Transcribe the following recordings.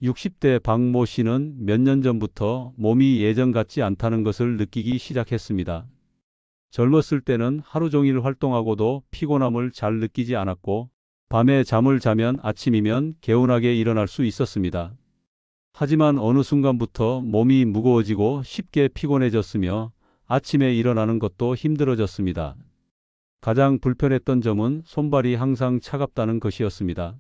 60대 박모 씨는 몇 년 전부터 몸이 예전 같지 않다는 것을 느끼기 시작했습니다. 젊었을 때는 하루 종일 활동하고도 피곤함을 잘 느끼지 않았고, 밤에 잠을 자면 아침이면 개운하게 일어날 수 있었습니다. 하지만 어느 순간부터 몸이 무거워지고 쉽게 피곤해졌으며 아침에 일어나는 것도 힘들어졌습니다. 가장 불편했던 점은 손발이 항상 차갑다는 것이었습니다.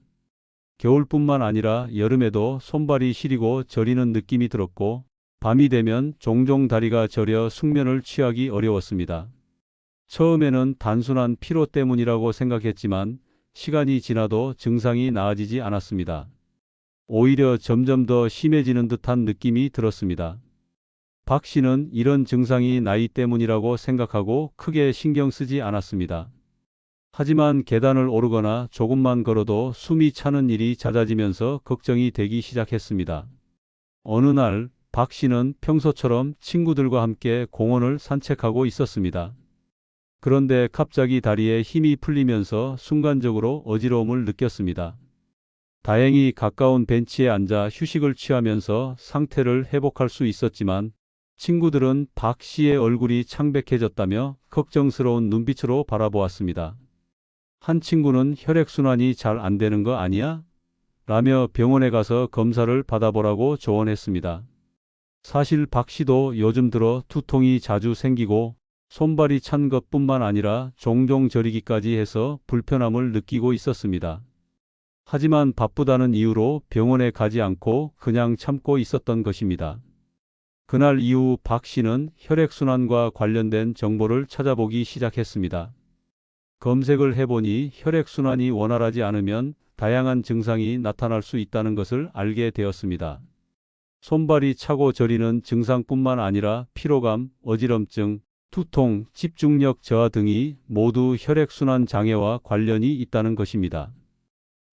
겨울뿐만 아니라 여름에도 손발이 시리고 저리는 느낌이 들었고, 밤이 되면 종종 다리가 저려 숙면을 취하기 어려웠습니다. 처음에는 단순한 피로 때문이라고 생각했지만 시간이 지나도 증상이 나아지지 않았습니다. 오히려 점점 더 심해지는 듯한 느낌이 들었습니다. 박 씨는 이런 증상이 나이 때문이라고 생각하고 크게 신경 쓰지 않았습니다. 하지만 계단을 오르거나 조금만 걸어도 숨이 차는 일이 잦아지면서 걱정이 되기 시작했습니다. 어느 날 박 씨는 평소처럼 친구들과 함께 공원을 산책하고 있었습니다. 그런데 갑자기 다리에 힘이 풀리면서 순간적으로 어지러움을 느꼈습니다. 다행히 가까운 벤치에 앉아 휴식을 취하면서 상태를 회복할 수 있었지만 친구들은 박 씨의 얼굴이 창백해졌다며 걱정스러운 눈빛으로 바라보았습니다. 한 친구는 혈액순환이 잘 안 되는 거 아니야? 라며 병원에 가서 검사를 받아보라고 조언했습니다. 사실 박 씨도 요즘 들어 두통이 자주 생기고 손발이 찬 것뿐만 아니라 종종 저리기까지 해서 불편함을 느끼고 있었습니다. 하지만 바쁘다는 이유로 병원에 가지 않고 그냥 참고 있었던 것입니다. 그날 이후 박 씨는 혈액순환과 관련된 정보를 찾아보기 시작했습니다. 검색을 해보니 혈액순환이 원활하지 않으면 다양한 증상이 나타날 수 있다는 것을 알게 되었습니다. 손발이 차고 저리는 증상뿐만 아니라 피로감, 어지럼증, 두통, 집중력 저하 등이 모두 혈액순환 장애와 관련이 있다는 것입니다.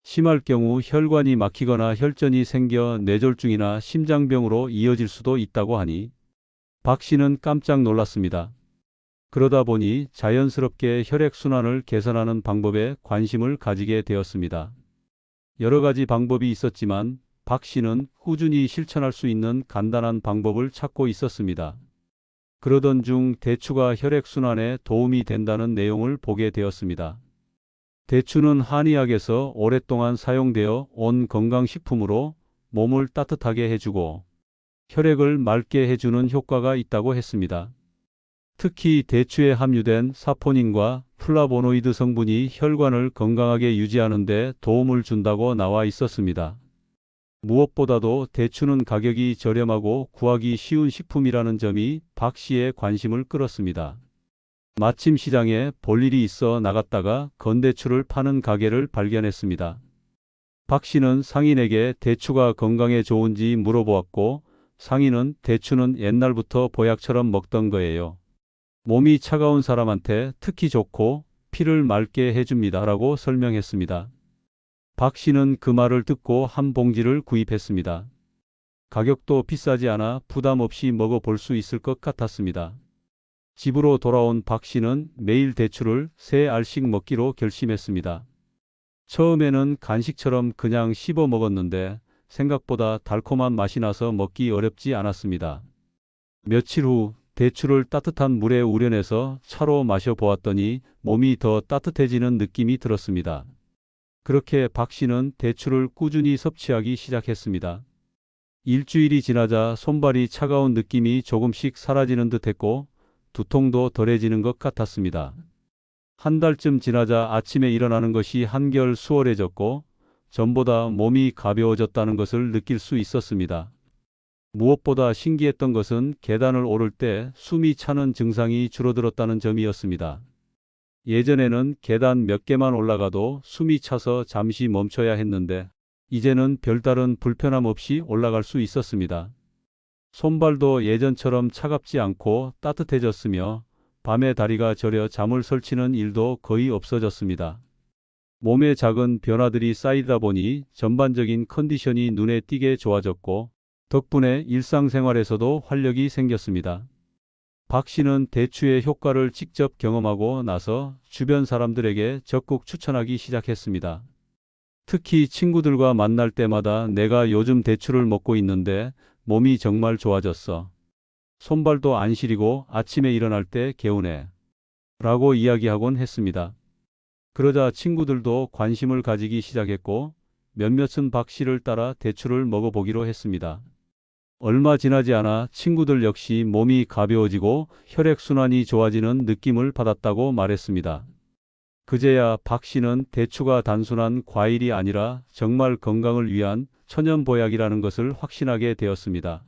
심할 경우 혈관이 막히거나 혈전이 생겨 뇌졸중이나 심장병으로 이어질 수도 있다고 하니 박 씨는 깜짝 놀랐습니다. 그러다 보니 자연스럽게 혈액순환을 개선하는 방법에 관심을 가지게 되었습니다. 여러 가지 방법이 있었지만 박 씨는 꾸준히 실천할 수 있는 간단한 방법을 찾고 있었습니다. 그러던 중 대추가 혈액순환에 도움이 된다는 내용을 보게 되었습니다. 대추는 한의학에서 오랫동안 사용되어 온 건강식품으로 몸을 따뜻하게 해주고 혈액을 맑게 해주는 효과가 있다고 했습니다. 특히 대추에 함유된 사포닌과 플라보노이드 성분이 혈관을 건강하게 유지하는 데 도움을 준다고 나와 있었습니다. 무엇보다도 대추는 가격이 저렴하고 구하기 쉬운 식품이라는 점이 박 씨의 관심을 끌었습니다. 마침 시장에 볼 일이 있어 나갔다가 건대추를 파는 가게를 발견했습니다. 박 씨는 상인에게 대추가 건강에 좋은지 물어보았고 상인은 대추는 옛날부터 보약처럼 먹던 거예요. 몸이 차가운 사람한테 특히 좋고 피를 맑게 해줍니다 라고 설명했습니다. 박 씨는 그 말을 듣고 한 봉지를 구입했습니다. 가격도 비싸지 않아 부담 없이 먹어볼 수 있을 것 같았습니다. 집으로 돌아온 박 씨는 매일 대추를 3알씩 먹기로 결심했습니다. 처음에는 간식처럼 그냥 씹어 먹었는데 생각보다 달콤한 맛이 나서 먹기 어렵지 않았습니다. 며칠 후 대추를 따뜻한 물에 우려내서 차로 마셔보았더니 몸이 더 따뜻해지는 느낌이 들었습니다. 그렇게 박 씨는 대추를 꾸준히 섭취하기 시작했습니다. 일주일이 지나자 손발이 차가운 느낌이 조금씩 사라지는 듯했고 두통도 덜해지는 것 같았습니다. 한 달쯤 지나자 아침에 일어나는 것이 한결 수월해졌고 전보다 몸이 가벼워졌다는 것을 느낄 수 있었습니다. 무엇보다 신기했던 것은 계단을 오를 때 숨이 차는 증상이 줄어들었다는 점이었습니다. 예전에는 계단 몇 개만 올라가도 숨이 차서 잠시 멈춰야 했는데 이제는 별다른 불편함 없이 올라갈 수 있었습니다. 손발도 예전처럼 차갑지 않고 따뜻해졌으며 밤에 다리가 저려 잠을 설치는 일도 거의 없어졌습니다. 몸에 작은 변화들이 쌓이다 보니 전반적인 컨디션이 눈에 띄게 좋아졌고 덕분에 일상생활에서도 활력이 생겼습니다. 박 씨는 대추의 효과를 직접 경험하고 나서 주변 사람들에게 적극 추천하기 시작했습니다. 특히 친구들과 만날 때마다 내가 요즘 대추를 먹고 있는데 몸이 정말 좋아졌어. 손발도 안 시리고 아침에 일어날 때 개운해. 라고 이야기하곤 했습니다. 그러자 친구들도 관심을 가지기 시작했고 몇몇은 박 씨를 따라 대추를 먹어보기로 했습니다. 얼마 지나지 않아 친구들 역시 몸이 가벼워지고 혈액순환이 좋아지는 느낌을 받았다고 말했습니다. 그제야 박 씨는 대추가 단순한 과일이 아니라 정말 건강을 위한 천연보약이라는 것을 확신하게 되었습니다.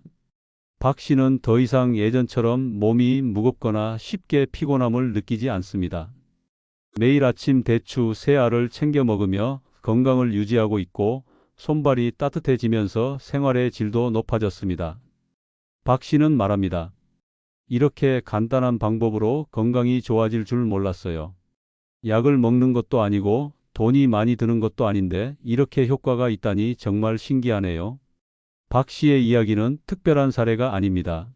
박 씨는 더 이상 예전처럼 몸이 무겁거나 쉽게 피곤함을 느끼지 않습니다. 매일 아침 대추 3알을 챙겨 먹으며 건강을 유지하고 있고 손발이 따뜻해지면서 생활의 질도 높아졌습니다. 박 씨는 말합니다. 이렇게 간단한 방법으로 건강이 좋아질 줄 몰랐어요. 약을 먹는 것도 아니고 돈이 많이 드는 것도 아닌데 이렇게 효과가 있다니 정말 신기하네요. 박 씨의 이야기는 특별한 사례가 아닙니다.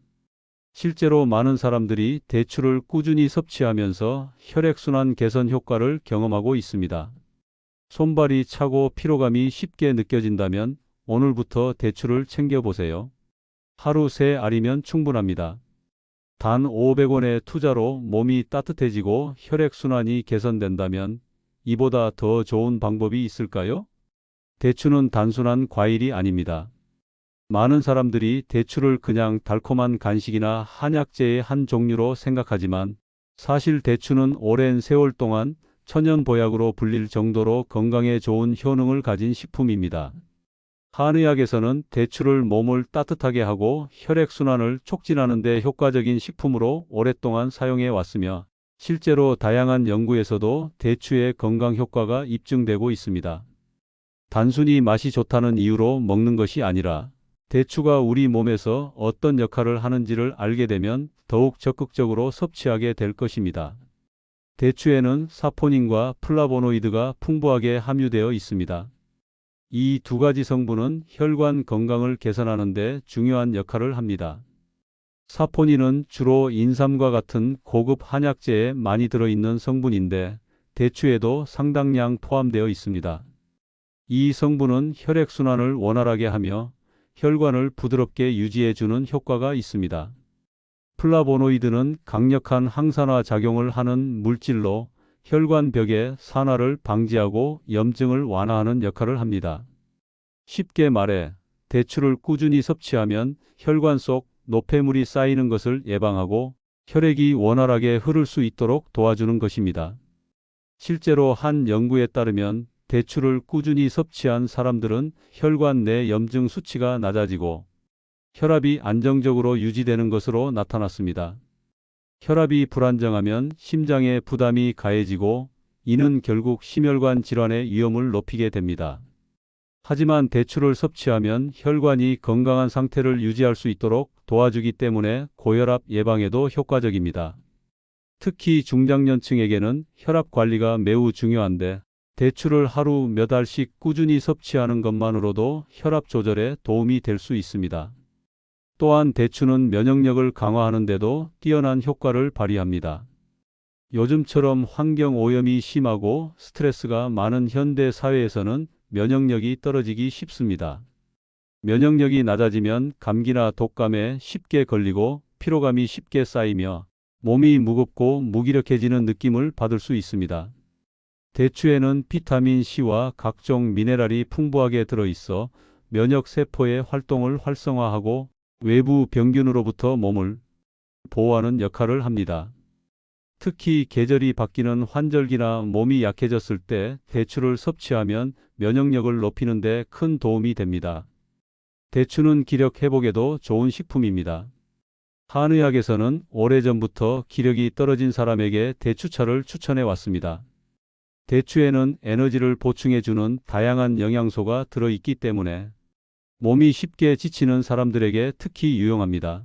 실제로 많은 사람들이 대추를 꾸준히 섭취하면서 혈액순환 개선 효과를 경험하고 있습니다. 손발이 차고 피로감이 쉽게 느껴진다면 오늘부터 대추를 챙겨보세요. 하루 3알이면 충분합니다. 단 500원의 투자로 몸이 따뜻해지고 혈액순환이 개선된다면 이보다 더 좋은 방법이 있을까요? 대추는 단순한 과일이 아닙니다. 많은 사람들이 대추를 그냥 달콤한 간식이나 한약재의 한 종류로 생각하지만 사실 대추는 오랜 세월 동안 천연보약으로 불릴 정도로 건강에 좋은 효능을 가진 식품입니다. 한의학에서는 대추를 몸을 따뜻하게 하고 혈액순환을 촉진하는 데 효과적인 식품으로 오랫동안 사용해 왔으며 실제로 다양한 연구에서도 대추의 건강 효과가 입증되고 있습니다. 단순히 맛이 좋다는 이유로 먹는 것이 아니라 대추가 우리 몸에서 어떤 역할을 하는지를 알게 되면 더욱 적극적으로 섭취하게 될 것입니다. 대추에는 사포닌과 플라보노이드가 풍부하게 함유되어 있습니다. 이 두 가지 성분은 혈관 건강을 개선하는 데 중요한 역할을 합니다. 사포닌은 주로 인삼과 같은 고급 한약재에 많이 들어있는 성분인데 대추에도 상당량 포함되어 있습니다. 이 성분은 혈액순환을 원활하게 하며 혈관을 부드럽게 유지해주는 효과가 있습니다. 플라보노이드는 강력한 항산화 작용을 하는 물질로 혈관벽의 산화를 방지하고 염증을 완화하는 역할을 합니다. 쉽게 말해 대추를 꾸준히 섭취하면 혈관 속 노폐물이 쌓이는 것을 예방하고 혈액이 원활하게 흐를 수 있도록 도와주는 것입니다. 실제로 한 연구에 따르면 대추를 꾸준히 섭취한 사람들은 혈관 내 염증 수치가 낮아지고 혈압이 안정적으로 유지되는 것으로 나타났습니다. 혈압이 불안정하면 심장에 부담이 가해지고 이는 결국 심혈관 질환의 위험을 높이게 됩니다. 하지만 대추를 섭취하면 혈관이 건강한 상태를 유지할 수 있도록 도와주기 때문에 고혈압 예방에도 효과적입니다. 특히 중장년층에게는 혈압 관리가 매우 중요한데 대추를 하루 몇 알씩 꾸준히 섭취하는 것만으로도 혈압 조절에 도움이 될 수 있습니다. 또한 대추는 면역력을 강화하는 데도 뛰어난 효과를 발휘합니다. 요즘처럼 환경 오염이 심하고 스트레스가 많은 현대 사회에서는 면역력이 떨어지기 쉽습니다. 면역력이 낮아지면 감기나 독감에 쉽게 걸리고 피로감이 쉽게 쌓이며 몸이 무겁고 무기력해지는 느낌을 받을 수 있습니다. 대추에는 비타민 C와 각종 미네랄이 풍부하게 들어있어 면역세포의 활동을 활성화하고 외부 병균으로부터 몸을 보호하는 역할을 합니다. 특히 계절이 바뀌는 환절기나 몸이 약해졌을 때 대추를 섭취하면 면역력을 높이는 데 큰 도움이 됩니다. 대추는 기력 회복에도 좋은 식품입니다. 한의학에서는 오래전부터 기력이 떨어진 사람에게 대추차를 추천해 왔습니다. 대추에는 에너지를 보충해주는 다양한 영양소가 들어있기 때문에 몸이 쉽게 지치는 사람들에게 특히 유용합니다.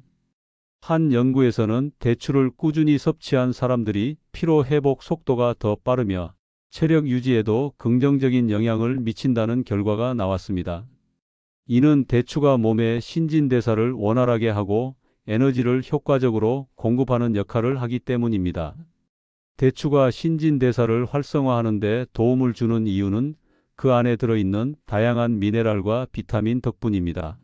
한 연구에서는 대추를 꾸준히 섭취한 사람들이 피로 회복 속도가 더 빠르며 체력 유지에도 긍정적인 영향을 미친다는 결과가 나왔습니다. 이는 대추가 몸의 신진대사를 원활하게 하고 에너지를 효과적으로 공급하는 역할을 하기 때문입니다. 대추가 신진대사를 활성화하는 데 도움을 주는 이유는 그 안에 들어있는 다양한 미네랄과 비타민 덕분입니다.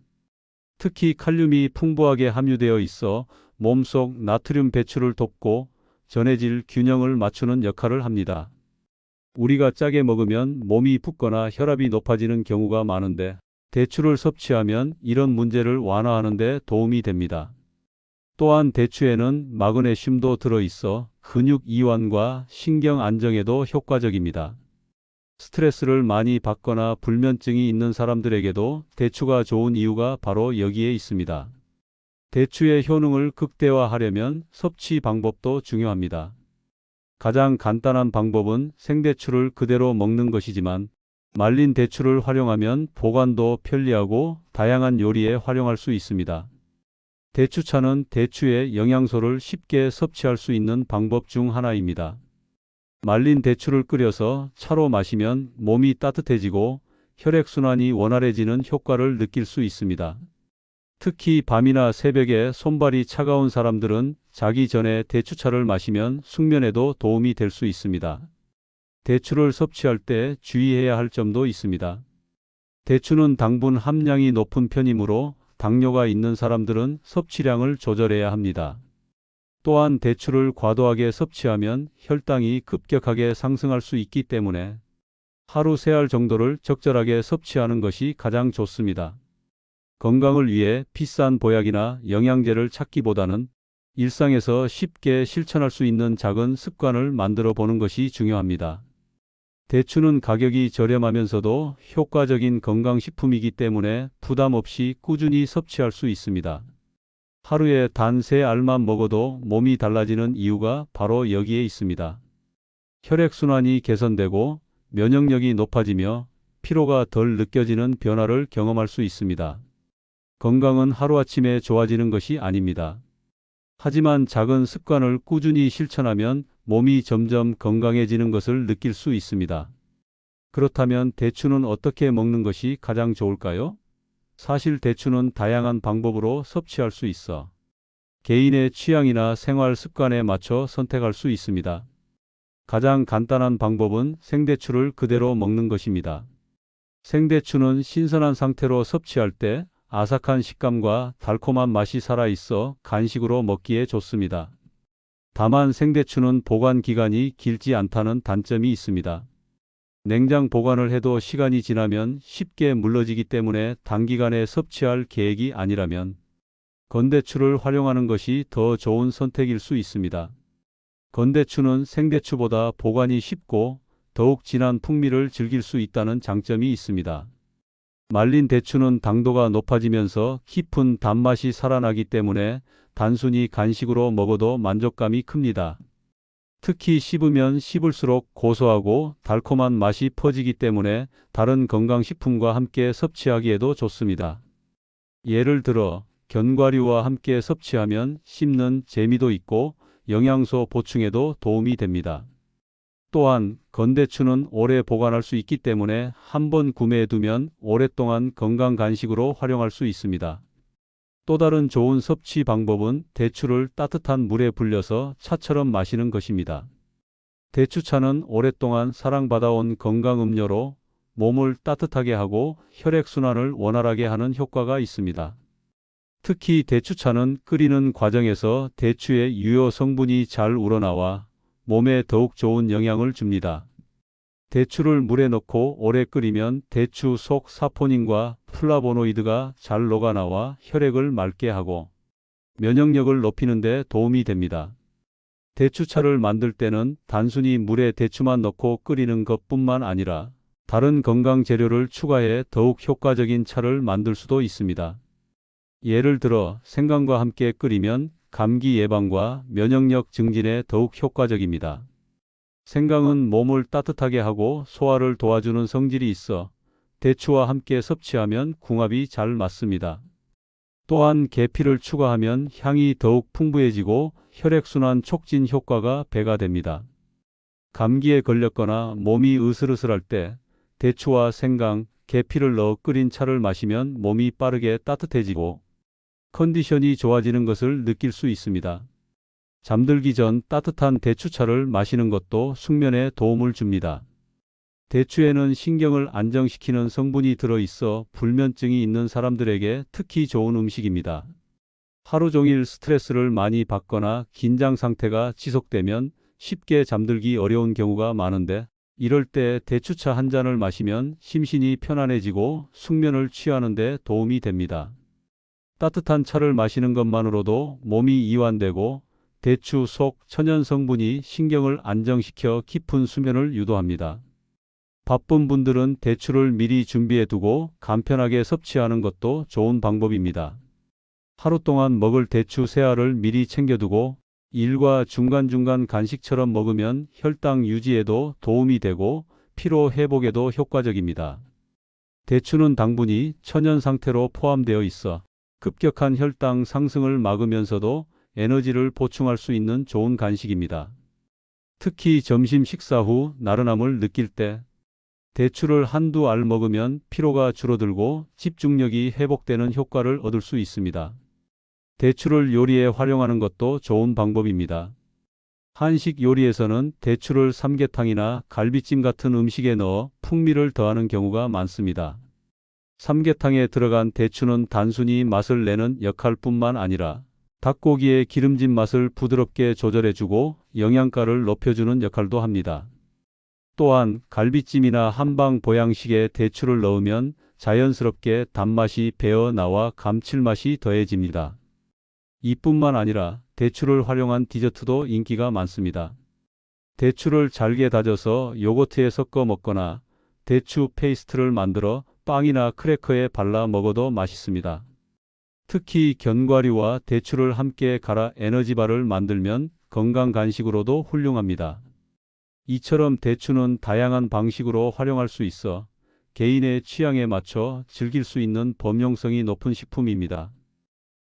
특히 칼륨이 풍부하게 함유되어 있어 몸속 나트륨 배출을 돕고 전해질 균형을 맞추는 역할을 합니다. 우리가 짜게 먹으면 몸이 붓거나 혈압이 높아지는 경우가 많은데 대추를 섭취하면 이런 문제를 완화하는 데 도움이 됩니다. 또한 대추에는 마그네슘도 들어있어 근육 이완과 신경 안정에도 효과적입니다. 스트레스를 많이 받거나 불면증이 있는 사람들에게도 대추가 좋은 이유가 바로 여기에 있습니다. 대추의 효능을 극대화하려면 섭취 방법도 중요합니다. 가장 간단한 방법은 생대추를 그대로 먹는 것이지만 말린 대추를 활용하면 보관도 편리하고 다양한 요리에 활용할 수 있습니다. 대추차는 대추의 영양소를 쉽게 섭취할 수 있는 방법 중 하나입니다. 말린 대추를 끓여서 차로 마시면 몸이 따뜻해지고 혈액순환이 원활해지는 효과를 느낄 수 있습니다. 특히 밤이나 새벽에 손발이 차가운 사람들은 자기 전에 대추차를 마시면 숙면에도 도움이 될 수 있습니다. 대추를 섭취할 때 주의해야 할 점도 있습니다. 대추는 당분 함량이 높은 편이므로 당뇨가 있는 사람들은 섭취량을 조절해야 합니다. 또한 대추를 과도하게 섭취하면 혈당이 급격하게 상승할 수 있기 때문에 하루 3알 정도를 적절하게 섭취하는 것이 가장 좋습니다. 건강을 위해 비싼 보약이나 영양제를 찾기보다는 일상에서 쉽게 실천할 수 있는 작은 습관을 만들어 보는 것이 중요합니다. 대추는 가격이 저렴하면서도 효과적인 건강식품이기 때문에 부담 없이 꾸준히 섭취할 수 있습니다. 하루에 단 3알만 먹어도 몸이 달라지는 이유가 바로 여기에 있습니다. 혈액순환이 개선되고 면역력이 높아지며 피로가 덜 느껴지는 변화를 경험할 수 있습니다. 건강은 하루아침에 좋아지는 것이 아닙니다. 하지만 작은 습관을 꾸준히 실천하면 몸이 점점 건강해지는 것을 느낄 수 있습니다. 그렇다면 대추는 어떻게 먹는 것이 가장 좋을까요? 사실 대추는 다양한 방법으로 섭취할 수 있어 개인의 취향이나 생활 습관에 맞춰 선택할 수 있습니다. 가장 간단한 방법은 생대추를 그대로 먹는 것입니다. 생대추는 신선한 상태로 섭취할 때 아삭한 식감과 달콤한 맛이 살아있어 간식으로 먹기에 좋습니다. 다만 생대추는 보관 기간이 길지 않다는 단점이 있습니다. 냉장 보관을 해도 시간이 지나면 쉽게 물러지기 때문에 단기간에 섭취할 계획이 아니라면 건대추를 활용하는 것이 더 좋은 선택일 수 있습니다. 건대추는 생대추보다 보관이 쉽고 더욱 진한 풍미를 즐길 수 있다는 장점이 있습니다. 말린 대추는 당도가 높아지면서 깊은 단맛이 살아나기 때문에 단순히 간식으로 먹어도 만족감이 큽니다. 특히 씹으면 씹을수록 고소하고 달콤한 맛이 퍼지기 때문에 다른 건강식품과 함께 섭취하기에도 좋습니다. 예를 들어 견과류와 함께 섭취하면 씹는 재미도 있고 영양소 보충에도 도움이 됩니다. 또한 건대추는 오래 보관할 수 있기 때문에 한번 구매해두면 오랫동안 건강 간식으로 활용할 수 있습니다. 또 다른 좋은 섭취 방법은 대추를 따뜻한 물에 불려서 차처럼 마시는 것입니다. 대추차는 오랫동안 사랑받아온 건강 음료로 몸을 따뜻하게 하고 혈액순환을 원활하게 하는 효과가 있습니다. 특히 대추차는 끓이는 과정에서 대추의 유효 성분이 잘 우러나와 몸에 더욱 좋은 영향을 줍니다. 대추를 물에 넣고 오래 끓이면 대추 속 사포닌과 플라보노이드가 잘 녹아나와 혈액을 맑게 하고 면역력을 높이는 데 도움이 됩니다. 대추차를 만들 때는 단순히 물에 대추만 넣고 끓이는 것뿐만 아니라 다른 건강 재료를 추가해 더욱 효과적인 차를 만들 수도 있습니다. 예를 들어 생강과 함께 끓이면 감기 예방과 면역력 증진에 더욱 효과적입니다. 생강은 몸을 따뜻하게 하고 소화를 도와주는 성질이 있어 대추와 함께 섭취하면 궁합이 잘 맞습니다. 또한 계피를 추가하면 향이 더욱 풍부해지고 혈액순환 촉진 효과가 배가 됩니다. 감기에 걸렸거나 몸이 으슬으슬할 때 대추와 생강, 계피를 넣어 끓인 차를 마시면 몸이 빠르게 따뜻해지고 컨디션이 좋아지는 것을 느낄 수 있습니다. 잠들기 전 따뜻한 대추차를 마시는 것도 숙면에 도움을 줍니다. 대추에는 신경을 안정시키는 성분이 들어있어 불면증이 있는 사람들에게 특히 좋은 음식입니다. 하루 종일 스트레스를 많이 받거나 긴장 상태가 지속되면 쉽게 잠들기 어려운 경우가 많은데, 이럴 때 대추차 한 잔을 마시면 심신이 편안해지고 숙면을 취하는 데 도움이 됩니다. 따뜻한 차를 마시는 것만으로도 몸이 이완되고 대추 속 천연 성분이 신경을 안정시켜 깊은 수면을 유도합니다. 바쁜 분들은 대추를 미리 준비해 두고 간편하게 섭취하는 것도 좋은 방법입니다. 하루 동안 먹을 대추 세 알을 미리 챙겨두고 일과 중간중간 간식처럼 먹으면 혈당 유지에도 도움이 되고 피로 회복에도 효과적입니다. 대추는 당분이 천연 상태로 포함되어 있어 급격한 혈당 상승을 막으면서도 에너지를 보충할 수 있는 좋은 간식입니다. 특히 점심 식사 후 나른함을 느낄 때 대추를 한두 알 먹으면 피로가 줄어들고 집중력이 회복되는 효과를 얻을 수 있습니다. 대추를 요리에 활용하는 것도 좋은 방법입니다. 한식 요리에서는 대추를 삼계탕이나 갈비찜 같은 음식에 넣어 풍미를 더하는 경우가 많습니다. 삼계탕에 들어간 대추는 단순히 맛을 내는 역할뿐만 아니라 닭고기의 기름진 맛을 부드럽게 조절해주고 영양가를 높여주는 역할도 합니다. 또한 갈비찜이나 한방 보양식에 대추를 넣으면 자연스럽게 단맛이 배어 나와 감칠맛이 더해집니다. 이뿐만 아니라 대추를 활용한 디저트도 인기가 많습니다. 대추를 잘게 다져서 요거트에 섞어 먹거나 대추 페이스트를 만들어 빵이나 크래커에 발라 먹어도 맛있습니다. 특히 견과류와 대추를 함께 갈아 에너지바를 만들면 건강 간식으로도 훌륭합니다. 이처럼 대추는 다양한 방식으로 활용할 수 있어 개인의 취향에 맞춰 즐길 수 있는 범용성이 높은 식품입니다.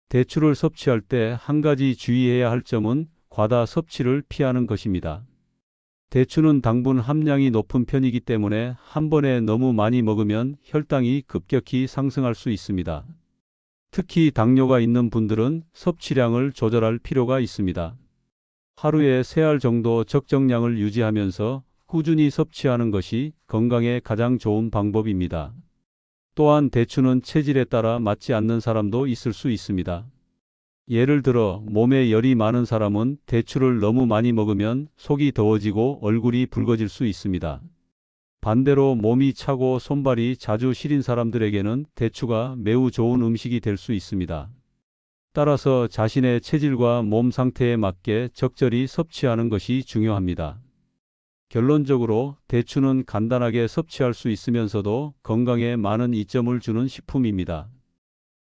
대추를 섭취할 때 한 가지 주의해야 할 점은 과다 섭취를 피하는 것입니다. 대추는 당분 함량이 높은 편이기 때문에 한 번에 너무 많이 먹으면 혈당이 급격히 상승할 수 있습니다. 특히 당뇨가 있는 분들은 섭취량을 조절할 필요가 있습니다. 하루에 3알 정도 적정량을 유지하면서 꾸준히 섭취하는 것이 건강에 가장 좋은 방법입니다. 또한 대추는 체질에 따라 맞지 않는 사람도 있을 수 있습니다. 예를 들어 몸에 열이 많은 사람은 대추를 너무 많이 먹으면 속이 더워지고 얼굴이 붉어질 수 있습니다. 반대로 몸이 차고 손발이 자주 시린 사람들에게는 대추가 매우 좋은 음식이 될 수 있습니다. 따라서 자신의 체질과 몸 상태에 맞게 적절히 섭취하는 것이 중요합니다. 결론적으로 대추는 간단하게 섭취할 수 있으면서도 건강에 많은 이점을 주는 식품입니다.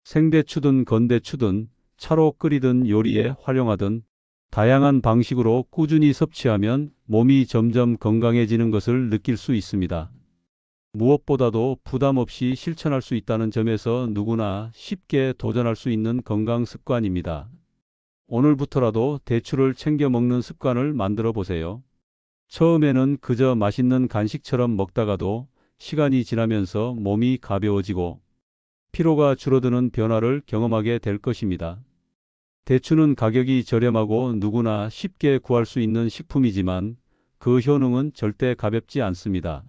생대추든 건대추든 차로 끓이든 요리에 활용하든 다양한 방식으로 꾸준히 섭취하면 몸이 점점 건강해지는 것을 느낄 수 있습니다. 무엇보다도 부담 없이 실천할 수 있다는 점에서 누구나 쉽게 도전할 수 있는 건강 습관입니다. 오늘부터라도 대추를 챙겨 먹는 습관을 만들어 보세요. 처음에는 그저 맛있는 간식처럼 먹다가도 시간이 지나면서 몸이 가벼워지고 피로가 줄어드는 변화를 경험하게 될 것입니다. 대추는 가격이 저렴하고 누구나 쉽게 구할 수 있는 식품이지만 그 효능은 절대 가볍지 않습니다.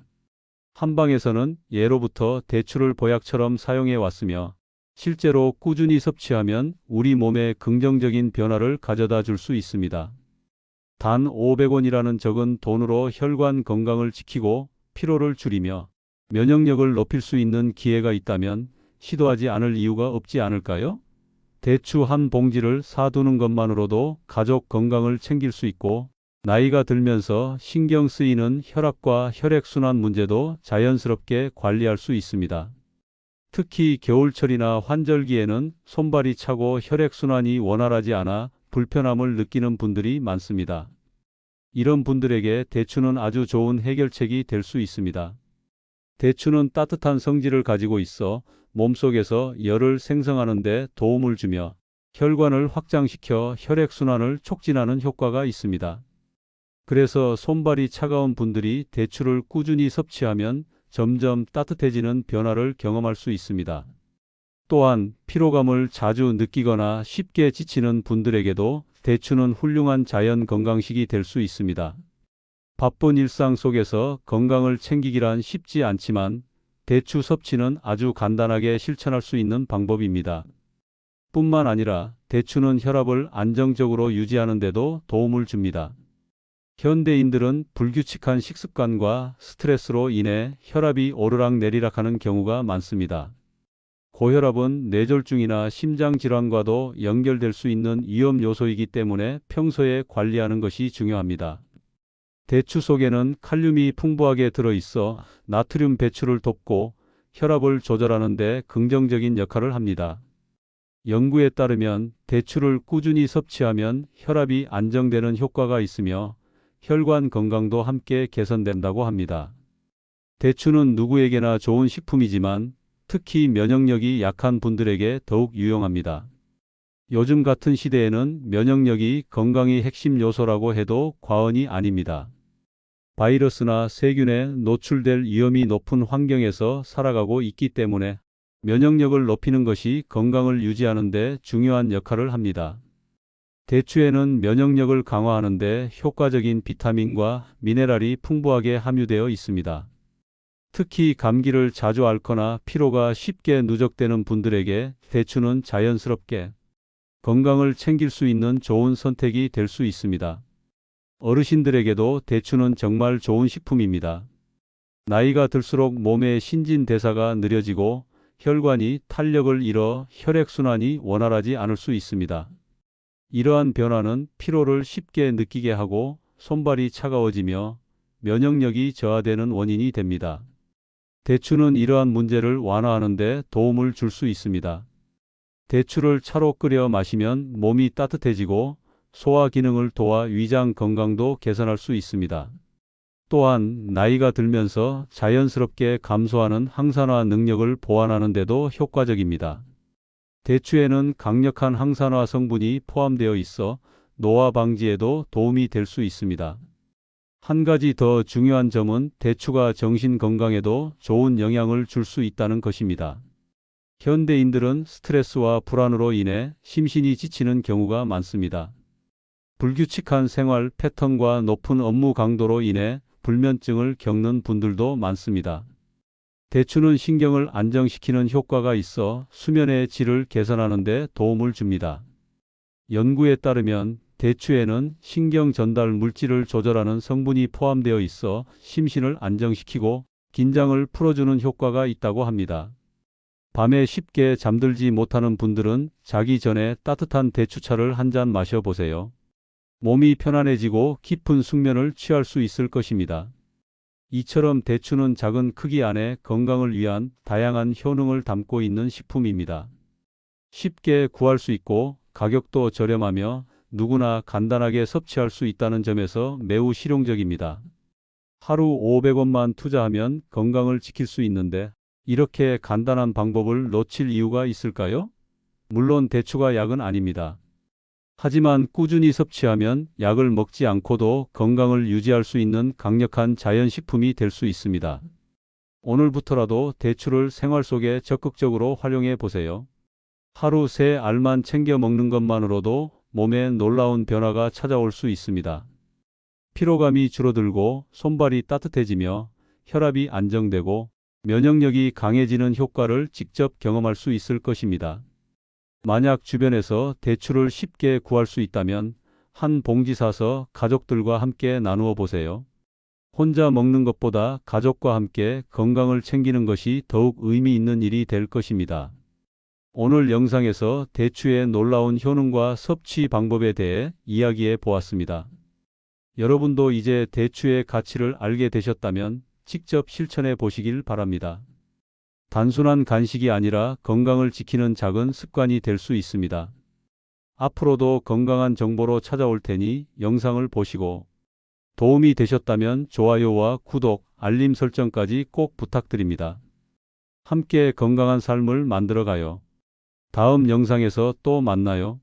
한방에서는 예로부터 대추를 보약처럼 사용해 왔으며 실제로 꾸준히 섭취하면 우리 몸에 긍정적인 변화를 가져다 줄 수 있습니다. 단 500원이라는 적은 돈으로 혈관 건강을 지키고 피로를 줄이며 면역력을 높일 수 있는 기회가 있다면 시도하지 않을 이유가 없지 않을까요? 대추 한 봉지를 사두는 것만으로도 가족 건강을 챙길 수 있고 나이가 들면서 신경 쓰이는 혈압과 혈액순환 문제도 자연스럽게 관리할 수 있습니다. 특히 겨울철이나 환절기에는 손발이 차고 혈액순환이 원활하지 않아 불편함을 느끼는 분들이 많습니다. 이런 분들에게 대추는 아주 좋은 해결책이 될 수 있습니다. 대추는 따뜻한 성질을 가지고 있어 몸속에서 열을 생성하는 데 도움을 주며 혈관을 확장시켜 혈액순환을 촉진하는 효과가 있습니다. 그래서 손발이 차가운 분들이 대추를 꾸준히 섭취하면 점점 따뜻해지는 변화를 경험할 수 있습니다. 또한 피로감을 자주 느끼거나 쉽게 지치는 분들에게도 대추는 훌륭한 자연 건강식이 될 수 있습니다. 바쁜 일상 속에서 건강을 챙기기란 쉽지 않지만 대추 섭취는 아주 간단하게 실천할 수 있는 방법입니다. 뿐만 아니라 대추는 혈압을 안정적으로 유지하는 데도 도움을 줍니다. 현대인들은 불규칙한 식습관과 스트레스로 인해 혈압이 오르락내리락하는 경우가 많습니다. 고혈압은 뇌졸중이나 심장질환과도 연결될 수 있는 위험 요소이기 때문에 평소에 관리하는 것이 중요합니다. 대추 속에는 칼륨이 풍부하게 들어있어 나트륨 배출을 돕고 혈압을 조절하는 데 긍정적인 역할을 합니다. 연구에 따르면 대추를 꾸준히 섭취하면 혈압이 안정되는 효과가 있으며 혈관 건강도 함께 개선된다고 합니다. 대추는 누구에게나 좋은 식품이지만 특히 면역력이 약한 분들에게 더욱 유용합니다. 요즘 같은 시대에는 면역력이 건강의 핵심 요소라고 해도 과언이 아닙니다. 바이러스나 세균에 노출될 위험이 높은 환경에서 살아가고 있기 때문에 면역력을 높이는 것이 건강을 유지하는 데 중요한 역할을 합니다. 대추에는 면역력을 강화하는 데 효과적인 비타민과 미네랄이 풍부하게 함유되어 있습니다. 특히 감기를 자주 앓거나 피로가 쉽게 누적되는 분들에게 대추는 자연스럽게 건강을 챙길 수 있는 좋은 선택이 될 수 있습니다. 어르신들에게도 대추는 정말 좋은 식품입니다. 나이가 들수록 몸의 신진대사가 느려지고 혈관이 탄력을 잃어 혈액순환이 원활하지 않을 수 있습니다. 이러한 변화는 피로를 쉽게 느끼게 하고 손발이 차가워지며 면역력이 저하되는 원인이 됩니다. 대추는 이러한 문제를 완화하는 데 도움을 줄 수 있습니다. 대추를 차로 끓여 마시면 몸이 따뜻해지고 소화 기능을 도와 위장 건강도 개선할 수 있습니다. 또한 나이가 들면서 자연스럽게 감소하는 항산화 능력을 보완하는 데도 효과적입니다. 대추에는 강력한 항산화 성분이 포함되어 있어 노화 방지에도 도움이 될 수 있습니다. 한 가지 더 중요한 점은 대추가 정신 건강에도 좋은 영향을 줄 수 있다는 것입니다. 현대인들은 스트레스와 불안으로 인해 심신이 지치는 경우가 많습니다. 불규칙한 생활 패턴과 높은 업무 강도로 인해 불면증을 겪는 분들도 많습니다. 대추는 신경을 안정시키는 효과가 있어 수면의 질을 개선하는 데 도움을 줍니다. 연구에 따르면 대추에는 신경 전달 물질을 조절하는 성분이 포함되어 있어 심신을 안정시키고 긴장을 풀어주는 효과가 있다고 합니다. 밤에 쉽게 잠들지 못하는 분들은 자기 전에 따뜻한 대추차를 한 잔 마셔보세요. 몸이 편안해지고 깊은 숙면을 취할 수 있을 것입니다. 이처럼 대추는 작은 크기 안에 건강을 위한 다양한 효능을 담고 있는 식품입니다. 쉽게 구할 수 있고 가격도 저렴하며 누구나 간단하게 섭취할 수 있다는 점에서 매우 실용적입니다. 하루 500원만 투자하면 건강을 지킬 수 있는데 이렇게 간단한 방법을 놓칠 이유가 있을까요? 물론 대추가 약은 아닙니다. 하지만 꾸준히 섭취하면 약을 먹지 않고도 건강을 유지할 수 있는 강력한 자연식품이 될 수 있습니다. 오늘부터라도 대추를 생활 속에 적극적으로 활용해 보세요. 하루 3알만 챙겨 먹는 것만으로도 몸에 놀라운 변화가 찾아올 수 있습니다. 피로감이 줄어들고 손발이 따뜻해지며 혈압이 안정되고 면역력이 강해지는 효과를 직접 경험할 수 있을 것입니다. 만약 주변에서 대추를 쉽게 구할 수 있다면 한 봉지 사서 가족들과 함께 나누어 보세요. 혼자 먹는 것보다 가족과 함께 건강을 챙기는 것이 더욱 의미 있는 일이 될 것입니다. 오늘 영상에서 대추의 놀라운 효능과 섭취 방법에 대해 이야기해 보았습니다. 여러분도 이제 대추의 가치를 알게 되셨다면 직접 실천해 보시길 바랍니다. 단순한 간식이 아니라 건강을 지키는 작은 습관이 될 수 있습니다. 앞으로도 건강한 정보로 찾아올 테니 영상을 보시고 도움이 되셨다면 좋아요와 구독, 알림 설정까지 꼭 부탁드립니다. 함께 건강한 삶을 만들어가요. 다음 영상에서 또 만나요.